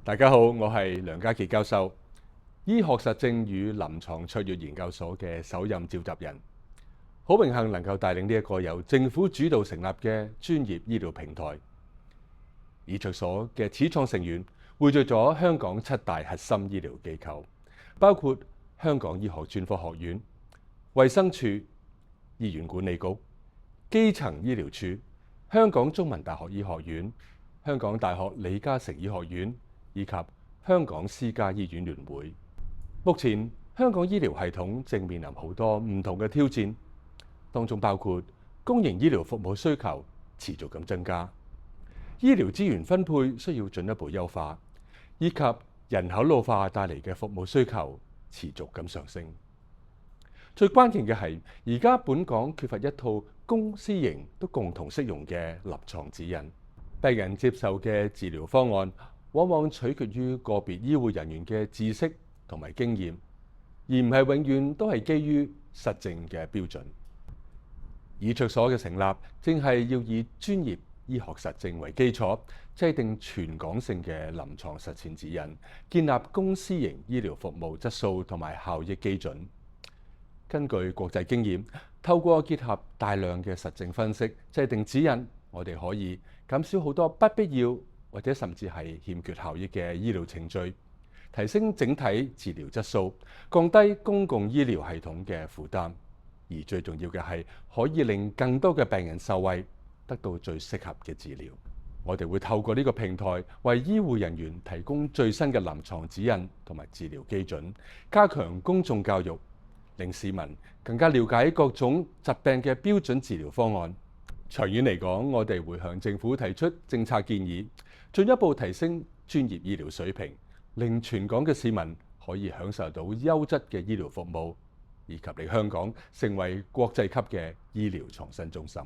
大家好，我係梁家傑教授，醫學實證與臨床卓越研究所嘅首任召集人。好榮幸能夠帶領呢一個由政府主導成立嘅專業醫療平台。醫卓所嘅始創成員匯聚咗香港7大核心醫療機構，包括香港醫學專科學院、衛生署、醫院管理局、基層醫療處、香港中文大學醫學院、香港大學李嘉誠醫學院以及香港私家醫院聯會。目前香港醫療系統正面臨好多唔同嘅挑戰，當中包括公營醫療服務需求持續咁增加，醫療資源分配需要進一步優化，以及人口老化帶嚟嘅服務需求持續咁上升。最關鍵嘅係，而家本港缺乏一套公私營都共同適用嘅臨床指引，病人接受嘅治療方案往往取決於個別醫護人員嘅知識同埋經驗，而唔係永遠都係基於實證嘅標準。醫卓所嘅成立，正係要以專業醫學實證為基礎，制定全港性嘅臨床實踐指引，建立公私營醫療服務質素同埋效益基準。根據國際經驗，透過結合大量嘅實證分析，制定指引，我哋可以減少好多不必要或者甚至係欠缺效益嘅醫療程序，提升整體治療質素，降低公共醫療系統嘅負擔，而最重要嘅係可以令更多嘅病人受惠，得到最適合嘅治療。我哋會透過呢個平台，為醫護人員提供最新嘅臨床指引同埋治療基準，加強公眾教育，令市民更加了解各種疾病嘅標準治療方案。長遠嚟講，我哋會向政府提出政策建議，進一步提升專業醫療水平，令全港嘅市民可以享受到優質嘅醫療服務，以及令香港成為國際級嘅醫療創新中心。